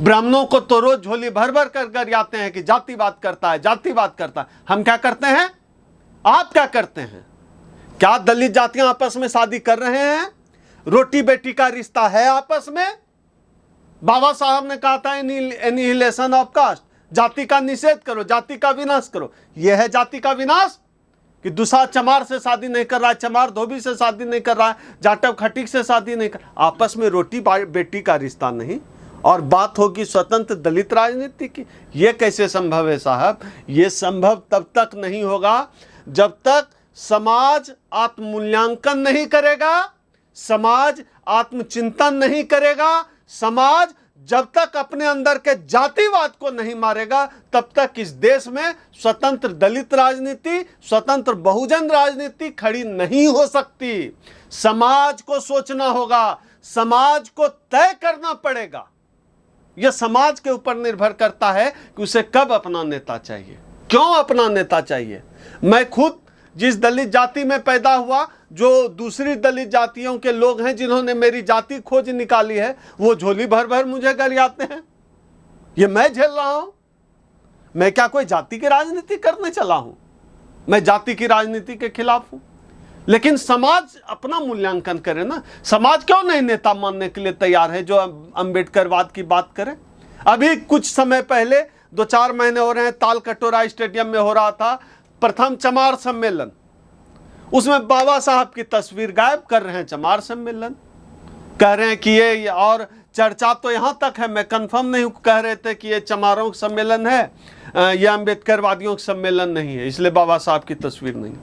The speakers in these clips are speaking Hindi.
ब्राह्मणों को तो रोज झोली भर भर कर जाते हैं कि जातिवाद करता है, जातिवाद करता है। हम क्या करते हैं, आप क्या करते हैं? क्या दलित जातियां आपस में शादी कर रहे हैं? रोटी बेटी का रिश्ता है आपस में? बाबा साहब ने कहा था एनिहिलेशन ऑफ कास्ट, जाति का निषेध करो, जाति का विनाश करो। यह है जाति का विनाश कि दूसरा चमार से शादी नहीं कर रहा है, चमार धोबी से शादी नहीं कर रहा है, जाटव खटीक से शादी नहीं कर, आपस में रोटी बेटी का रिश्ता नहीं, और बात होगी स्वतंत्र दलित राजनीति की। यह कैसे संभव है साहब? यह संभव तब तक नहीं होगा जब तक समाज आत्ममूल्यांकन नहीं करेगा, समाज आत्मचिंतन नहीं करेगा, समाज जब तक अपने अंदर के जातिवाद को नहीं मारेगा, तब तक इस देश में स्वतंत्र दलित राजनीति, स्वतंत्र बहुजन राजनीति खड़ी नहीं हो सकती। समाज को सोचना होगा, समाज को तय करना पड़ेगा। यह समाज के ऊपर निर्भर करता है कि उसे कब अपना नेता चाहिए, क्यों अपना नेता चाहिए। मैं खुद जिस दलित जाति में पैदा हुआ, जो दूसरी दलित जातियों के लोग हैं जिन्होंने मेरी जाति खोज निकाली है, वो झोली भर भर मुझे गरियाते हैं। ये मैं झेल रहा हूं। मैं क्या कोई जाति की राजनीति करने चला हूं? मैं जाति की राजनीति के खिलाफ हूं। लेकिन समाज अपना मूल्यांकन करे ना। समाज क्यों नहीं नेता मानने के लिए तैयार है जो अंबेडकरवाद की बात करे? अभी कुछ समय पहले 2-4 महीने हो रहे हैं, ताल कटोरा स्टेडियम में हो रहा था प्रथम चमार सम्मेलन। उसमें बाबा साहब की तस्वीर गायब कर रहे हैं चमार सम्मेलन, कह रहे हैं कि ये, और चर्चा तो यहां तक है, मैं कंफर्म नहीं हूं, कह रहे थे कि ये चमारों का सम्मेलन है, ये अंबेडकरवादियों का सम्मेलन नहीं है, इसलिए बाबा साहब की तस्वीर नहीं।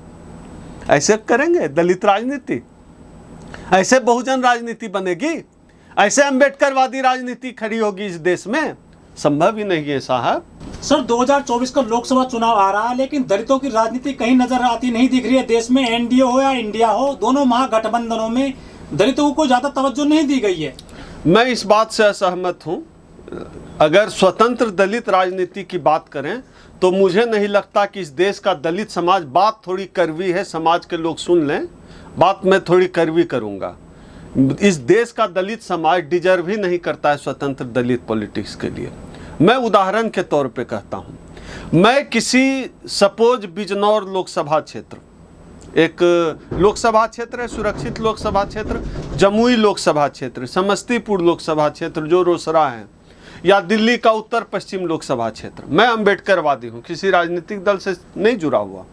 ऐसे करेंगे दलित राजनीति? ऐसे बहुजन राजनीति बनेगी? ऐसे अंबेडकरवादी राजनीति खड़ी होगी इस देश में? संभव ही नहीं है साहब। सर 2024 का लोकसभा चुनाव आ रहा है, लेकिन दलितों की राजनीति कहीं नजर आती नहीं दिख रही है देश में। एनडीए हो या इंडिया हो, दोनों महागठबंधनों में दलितों को ज्यादा तवज्जो नहीं दी गई है। मैं इस बात से असहमत हूं। अगर स्वतंत्र दलित राजनीति की बात करें तो मुझे नहीं लगता कि इस देश का दलित समाज, बात थोड़ी कड़वी है, समाज के लोग सुन लें, बात मैं थोड़ी कड़वी करूंगा। इस देश का दलित समाज डिजर्व ही नहीं करता है स्वतंत्र दलित पॉलिटिक्स के लिए। मैं उदाहरण के तौर पे कहता हूं, मैं किसी सपोज बिजनौर लोकसभा क्षेत्र, एक लोकसभा क्षेत्र है, सुरक्षित लोकसभा क्षेत्र, जमुई लोकसभा क्षेत्र, समस्तीपुर लोकसभा क्षेत्र जो रोसड़ा है, या दिल्ली का उत्तर पश्चिम लोकसभा क्षेत्र। मैं अंबेडकरवादी हूं, किसी राजनीतिक दल से नहीं जुड़ा हुआ।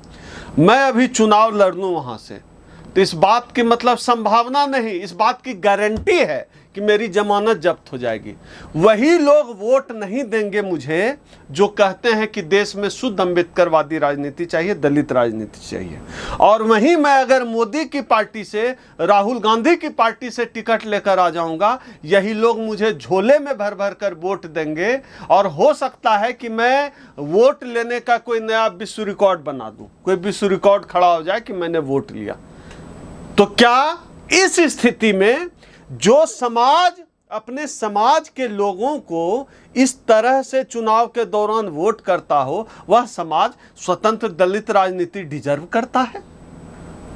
मैं अभी चुनाव लड़ लूं वहां से, तो इस बात की मतलब संभावना नहीं, इस बात की गारंटी है कि मेरी जमानत जब्त हो जाएगी। वही लोग वोट नहीं देंगे मुझे जो कहते हैं कि देश में शुद्ध अंबेडकरवादी राजनीति चाहिए, दलित राजनीति चाहिए। और वहीं मैं अगर मोदी की पार्टी से, राहुल गांधी की पार्टी से टिकट लेकर आ जाऊंगा, यही लोग मुझे झोले में भर भर कर वोट देंगे, और हो सकता है कि मैं वोट लेने का कोई नया विश्व रिकॉर्ड बना दूं, कोई विश्व रिकॉर्ड खड़ा हो जाए कि मैंने वोट लिया। तो क्या इस स्थिति में जो समाज अपने समाज के लोगों को इस तरह से चुनाव के दौरान वोट करता हो, वह समाज स्वतंत्र दलित राजनीति डिजर्व करता है?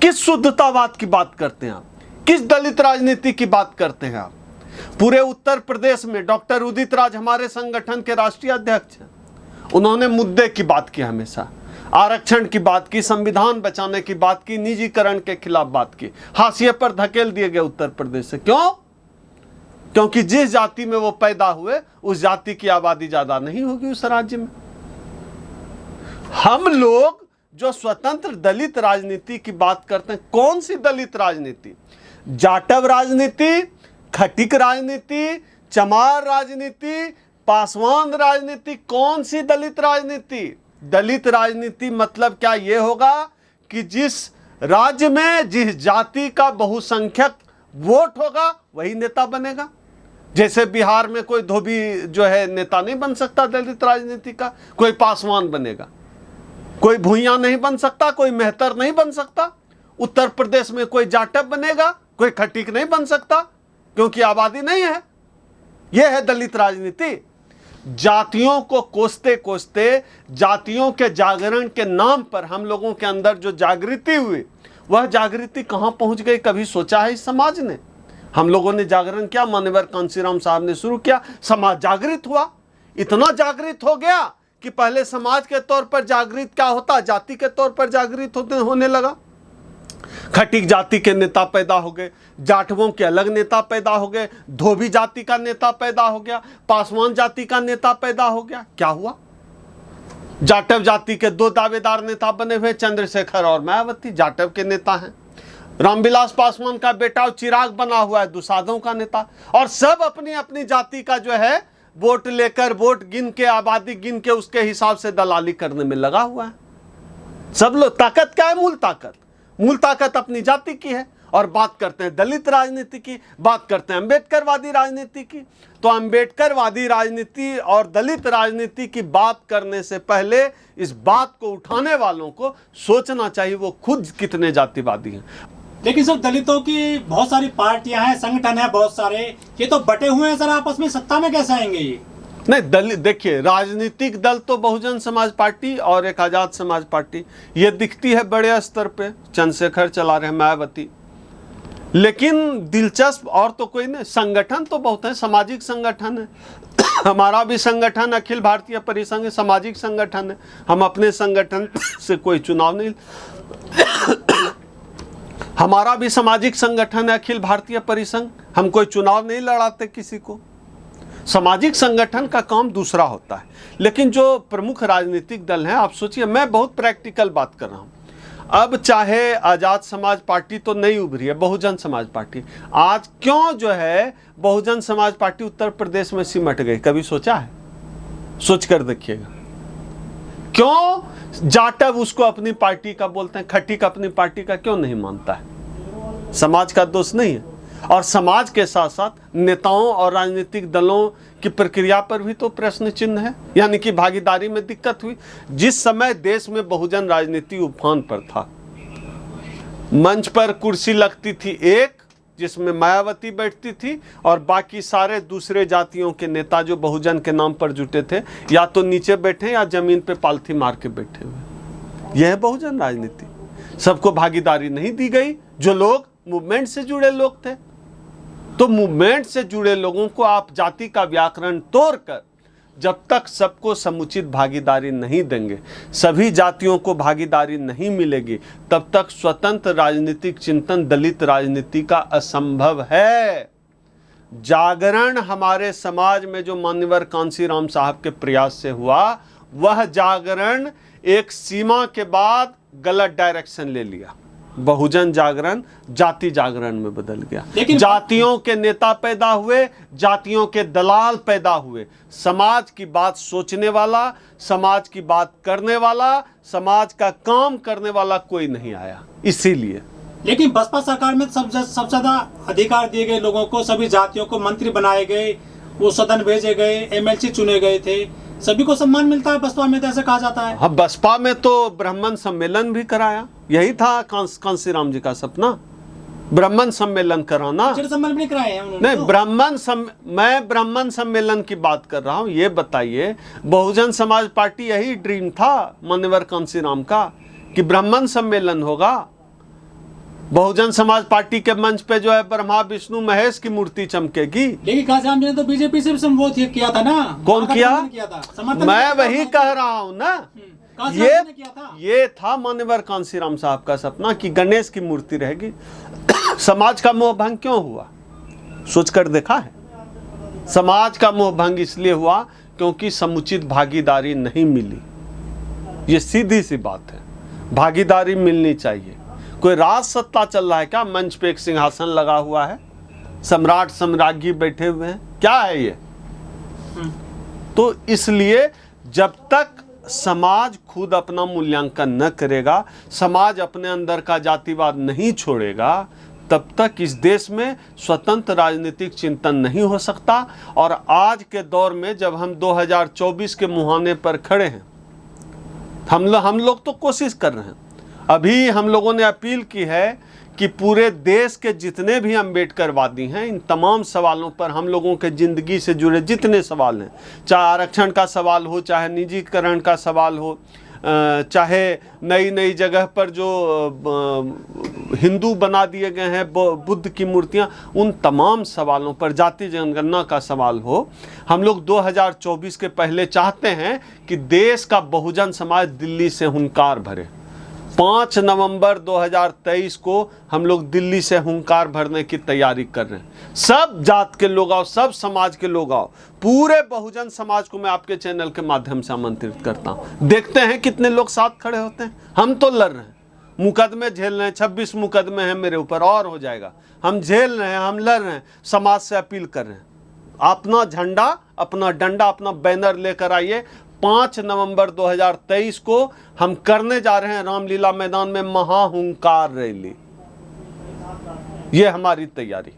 किस शुद्धतावाद की बात करते हैं आप? किस दलित राजनीति की बात करते हैं आप? पूरे उत्तर प्रदेश में डॉक्टर उदित राज हमारे संगठन के राष्ट्रीय अध्यक्ष हैं। उन्होंने मुद्दे की बात की, हमेशा आरक्षण की बात की, संविधान बचाने की बात की, निजीकरण के खिलाफ बात की। हाशिए पर धकेल दिए गए उत्तर प्रदेश से। क्यों? क्योंकि जिस जाति में वो पैदा हुए उस जाति की आबादी ज्यादा नहीं होगी उस राज्य में। हम लोग जो स्वतंत्र दलित राजनीति की बात करते हैं, कौन सी दलित राजनीति? जाटव राजनीति, खटिक राजनीति, चमार राजनीति, पासवान राजनीति, कौन सी दलित राजनीति? दलित राजनीति मतलब क्या ये होगा कि जिस राज्य में जिस जाति का बहुसंख्यक वोट होगा वही नेता बनेगा। जैसे बिहार में कोई धोबी जो है नेता नहीं बन सकता दलित राजनीति का, कोई पासवान बनेगा, कोई भूइया नहीं बन सकता, कोई मेहतर नहीं बन सकता। उत्तर प्रदेश में कोई जाटव बनेगा, कोई खटीक नहीं बन सकता क्योंकि आबादी नहीं है। यह है दलित राजनीति। जातियों को कोसते कोसते, जातियों के जागरण के नाम पर हम लोगों के अंदर जो जागृति हुई, वह जागृति कहां पहुंच गई? कभी सोचा है इस समाज ने? हम लोगों ने जागरण किया, मान्यवर कांसीराम साहब ने शुरू किया, समाज जागृत हुआ, इतना जागृत हो गया कि पहले समाज के तौर पर जागृत क्या होता, जाति के तौर पर जागृत होने लगा। खटीक जाति के नेता पैदा हो गए, जाटवों के अलग नेता पैदा हो गए, धोबी जाति का नेता पैदा हो गया, पासवान जाति का नेता पैदा हो गया। क्या हुआ? जाटव जाति के 2 दावेदार नेता बने हुए, चंद्रशेखर और मायावती, जाटव के नेता हैं। रामविलास पासवान का बेटा चिराग बना हुआ है, दुसाधों का नेता। और सब अपनी अपनी जाति का जो है वोट लेकर, वोट गिन के, आबादी गिन के उसके हिसाब से दलाली करने में लगा हुआ है। सब लोग, ताकत क्या है? मूल ताकत अपनी जाति की है। और बात करते हैं दलित राजनीति की, बात करते हैं अम्बेडकरवादी राजनीति की। तो अम्बेडकरवादी राजनीति और दलित राजनीति की बात करने से पहले इस बात को उठाने वालों को सोचना चाहिए वो खुद कितने जातिवादी हैं। लेकिन सर, दलितों की बहुत सारी पार्टियां हैं, संगठन है बहुत सारे, ये तो बटे हुए हैं सर, आपस में सत्ता में कैसे आएंगे ये? नहीं, दलित देखिए, राजनीतिक दल तो बहुजन समाज पार्टी और एक आजाद समाज पार्टी ये दिखती है बड़े स्तर पे, चंद्रशेखर चला रहे हैं, मायावती। लेकिन दिलचस्प और तो कोई नहीं, संगठन तो बहुत है, सामाजिक संगठन है। हमारा भी संगठन अखिल भारतीय परिसंघ सामाजिक संगठन है। हम अपने संगठन से कोई चुनाव नहीं, हमारा भी सामाजिक संगठन है अखिल भारतीय परिसंघ, हम कोई चुनाव नहीं लड़ाते किसी को। सामाजिक संगठन का काम दूसरा होता है। लेकिन जो प्रमुख राजनीतिक दल हैं, आप सोचिए, मैं बहुत प्रैक्टिकल बात कर रहा हूं। अब चाहे आजाद समाज पार्टी तो नहीं उभरी है, बहुजन समाज पार्टी आज क्यों जो है बहुजन समाज पार्टी उत्तर प्रदेश में सिमट गई, कभी सोचा है? सोच कर देखिएगा। क्यों जाटव उसको अपनी पार्टी का बोलते हैं, खटीक अपनी पार्टी का क्यों नहीं मानता है? समाज का दोष नहीं है। और समाज के साथ साथ नेताओं और राजनीतिक दलों की प्रक्रिया पर भी तो प्रश्न चिन्ह है, यानी कि भागीदारी में दिक्कत हुई। जिस समय देश में बहुजन राजनीति उफान पर था, मंच पर कुर्सी लगती थी एक, जिसमें मायावती बैठती थी और बाकी सारे दूसरे जातियों के नेता जो बहुजन के नाम पर जुटे थे, या तो नीचे बैठे या जमीन पे पालथी मार के बैठे हुए। यह है बहुजन राजनीति। सबको भागीदारी नहीं दी गई, जो लोग मूवमेंट से जुड़े लोग थे। तो मूवमेंट से जुड़े लोगों को आप जाति का व्याकरण तोड़कर जब तक सबको समुचित भागीदारी नहीं देंगे, सभी जातियों को भागीदारी नहीं मिलेगी, तब तक स्वतंत्र राजनीतिक चिंतन दलित राजनीति का असंभव है। जागरण हमारे समाज में जो मान्यवर कांसीराम साहब के प्रयास से हुआ, वह जागरण एक सीमा के बाद गलत डायरेक्शन ले लिया। बहुजन जागरण जाति जागरण में बदल गया। जातियों के नेता पैदा हुए, जातियों के दलाल पैदा हुए। समाज की बात सोचने वाला, समाज की बात करने वाला, समाज का काम करने वाला कोई नहीं आया। इसीलिए लेकिन बसपा सरकार में सबसे ज्यादा अधिकार दिए गए लोगों को, सभी जातियों को मंत्री बनाए गए, वो सदन भेजे गए, एमएलसी चुने गए थे, सभी को सम्मान मिलता है बसपा में, तो ऐसा कहा जाता है। हाँ, बसपा में तो ब्राह्मण सम्मेलन भी कराया, यही था कांसीराम जी का सपना, ब्राह्मण सम्मेलन कराना। सम्मेलन भी कराए हैं उन्होंने। नहीं, मैं ब्राह्मण सम्मेलन की बात कर रहा हूँ। ये बताइए, बहुजन समाज पार्टी यही ड्रीम था मान्यवर कांसीराम का कि ब्राह्मण सम्मेलन होगा। बहुजन समाज पार्टी के मंच पे जो है ब्रह्मा विष्णु महेश की मूर्ति चमकेगी। लेकिन कांसीराम जी ने तो बीजेपी से भी संबोध किया था ना। कौन किया? मैं वही कह रहा हूँ ना, ये था मान्यवर कांसीराम साहब का सपना कि गणेश की मूर्ति रहेगी। समाज का मोह भंग क्यों हुआ? सोचकर देखा है? समाज का मोह भंग इसलिए हुआ क्योंकि समुचित भागीदारी नहीं मिली। ये सीधी सी बात है, भागीदारी मिलनी चाहिए। कोई राज सत्ता चल रहा है क्या? मंच पे एक सिंहासन लगा हुआ है, सम्राट सम्राज्ञी बैठे हुए हैं, क्या है ये? तो इसलिए जब तक समाज खुद अपना मूल्यांकन न करेगा, समाज अपने अंदर का जातिवाद नहीं छोड़ेगा, तब तक इस देश में स्वतंत्र राजनीतिक चिंतन नहीं हो सकता। और आज के दौर में जब हम 2024 के मुहाने पर खड़े हैं, हम लोग तो कोशिश कर रहे हैं। अभी हम लोगों ने अपील की है कि पूरे देश के जितने भी अम्बेडकरवादी हैं, इन तमाम सवालों पर, हम लोगों के ज़िंदगी से जुड़े जितने सवाल हैं, चाहे आरक्षण का सवाल हो, चाहे निजीकरण का सवाल हो, चाहे नई नई जगह पर जो हिंदू बना दिए गए हैं बुद्ध की मूर्तियां, उन तमाम सवालों पर, जाति जनगणना का सवाल हो, हम लोग 2024 के पहले चाहते हैं कि देश का बहुजन समाज दिल्ली से हुंकार भरे। 5 नवंबर 2023 को हम लोग दिल्ली से हुंकार भरने की तैयारी कर रहे हैं। सब जात के लोग आओ, सब समाज के लोग आओ, पूरे बहुजन समाज को मैं आपके चैनल के माध्यम से आमंत्रित करता हूं। देखते हैं कितने लोग साथ खड़े होते हैं। हम तो लड़ रहे हैं, मुकदमे झेल रहे हैं, 26 मुकदमे हैं मेरे ऊपर, और हो जाएगा। हम झेल रहे हैं, हम लड़ रहे हैं, समाज से अपील कर रहे हैं, अपना झंडा, अपना डंडा, अपना बैनर लेकर आइए। 5 नवंबर 2023 को हम करने जा रहे हैं रामलीला मैदान में महाहुंकार रैली। ये हमारी तैयारी।